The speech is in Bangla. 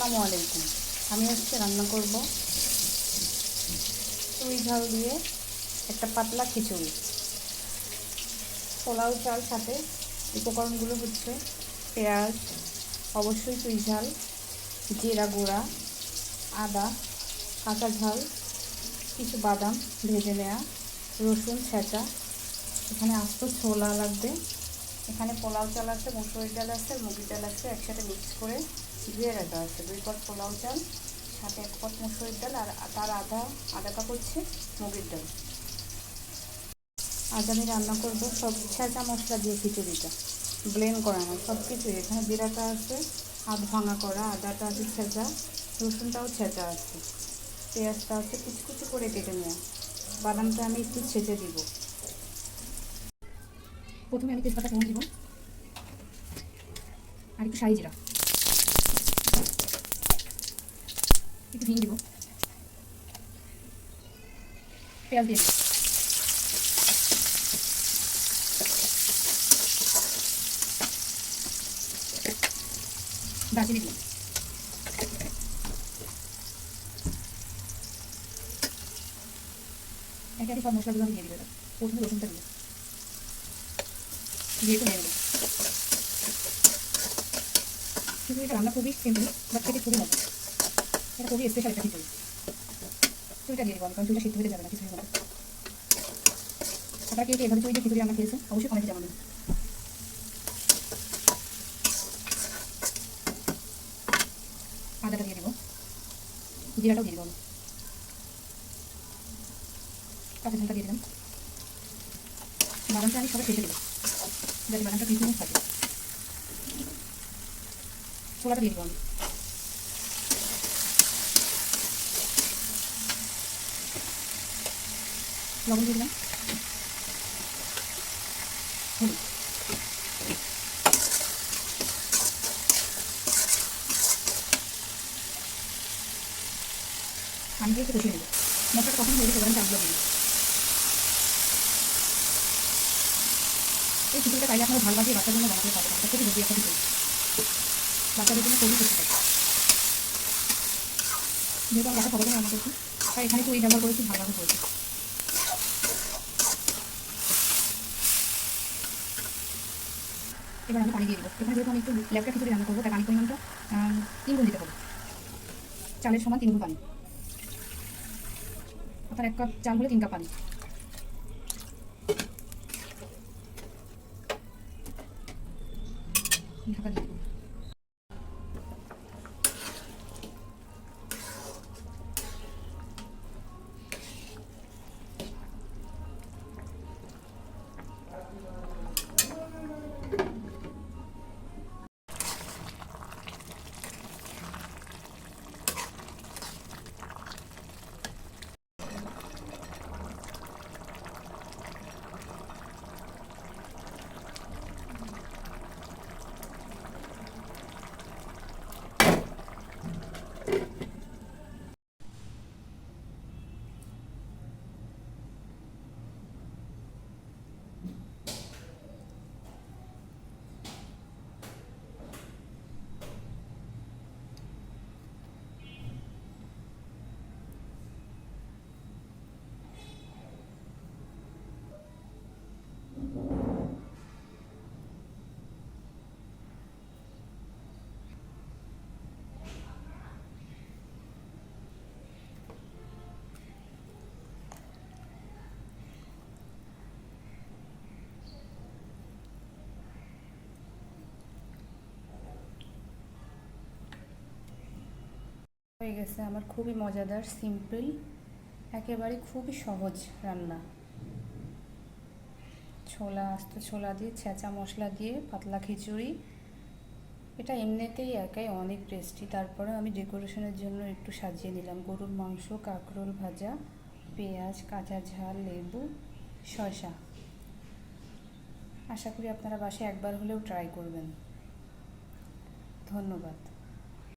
আসসালামু আলাইকুম। আমি আজকে রান্না করব চুই ঝাল দিয়ে একটা পাতলা খিচুড়ি। পোলাও চাল সাথে উপকরণগুলো হচ্ছে পেঁয়াজ, অবশ্যই চুই ঝাল, জিরা গুঁড়া, আদা, কাঁচা ঝাল, কিছু বাদাম ভেজে নেওয়া, রসুন ছেঁচা, এখানে আস্ত ছোলা লাগবে, এখানে পোলাও চাল আছে, মসুর ডাল আছে, মুগের ডাল আছে, একসাথে মিক্স করে ধুয়ে রাখা আছে। 2 পট পোলাও চাল সাথে 1 পট মসুর ডাল আর তার আধা কাপ হচ্ছে মুগের ডাল। আজ আমি রান্না করব সব ছেঁচা মশলা দিয়ে খিচুড়িটা, ব্লেন্ড করা না, সব কিছুই। এখানে জিরাটা আছে আধ ভাঙা করা, আদাটা আছে ছেঁচা, রসুনটাও ছেঁচা আছে, পেঁয়াজটা আছে কুচি কুচি করে কেটে নেওয়া, বাদামটা আমি একটু ছেঁচে দিব। প্রথমে আমি তেজপাতা ফোড়ন দিব আর একটু শাহি জিরা, একটু হিং দিব, পেঁয়াজ দিয়ে দিব, দারচিনি দিব, একে একে সব মশলাগুলো আমি দিয়ে দিব। প্রথমে রসুনটা দিব, দিয়ে একটু নেড়ে দেবো। খিচুড়িটা রান্না খুবই সিম্পল, বাট খেতে খুবই মজা। এটা খুবই স্পেশাল একটা খিচুড়ি। চুইটা দিয়ে দিব আমি, কারণ চুইটা সিদ্ধ হতে যাবে না খিচুড়ির মধ্যে। আপনারা কে কে এভাবে চুই দিয়ে খিচুড়ি রান্না খেয়েছেন অবশ্যই কমেন্টে জানাবেন। আদাটা দিয়ে দিব, জিরাটাও দিয়ে দিব, কাঁচা ঝালটা দিয়ে দিলাম, বাদামটা আমি সবাই শেষে দেবো যাতে বাদামটা পিছনে থাকে। ছোলাটা দিয়ে দিব আমি, লবণ দিয়ে দিলাম, হলুদ, পানি দিয়ে একটু কষিয়ে নেব। মশলাটা কখন হয়ে গেছে আমি চালগুলো দিয়ে দিই। এই খিচুড়িটা চাইলে আপনারা ঝাল বাজিয়ে বাচ্চার জন্য বানাতে পারবেন, এটা খুবই হেলদি একটা খিচুড়ি, বাচ্চাদের জন্য খুবই উপকার। যেহেতু আমি বাচ্চা সবাই রান্না করছি তাই এখানে একটু এই ব্যবহার করেছি, ভালোভাবে করেছি। এবার আমি পানি দিয়ে দেবো। এখানে যেহেতু আমি একটু ল্যাপটা খিচুড়ি রান্না করবো তাই পানি পরিমাণটা 3 গুণ দিতে হবে, চালের সমান 3 গুণ পানি, অর্থাৎ 1 কাপ চাল হলে 3 কাপ পানি। ঢাকা দিয়ে দেবো। হয়ে গেছে আমার খুবই মজাদার, সিম্পল, একেবারে খুবই সহজ রান্না। আস্ত ছোলা দিয়ে ছেঁচা মশলা দিয়ে পাতলা খিচুড়ি, এটা এমনিতেই একাই অনেক টেস্টি। তারপরে আমি ডেকোরেশনের জন্য একটু সাজিয়ে নিলাম গরুর মাংস, কাঁকরোল ভাজা, পেঁয়াজ, কাঁচা ঝাল, লেবু, শসা। আশা করি আপনারা বাসায় একবার হলেও ট্রাই করবেন। ধন্যবাদ।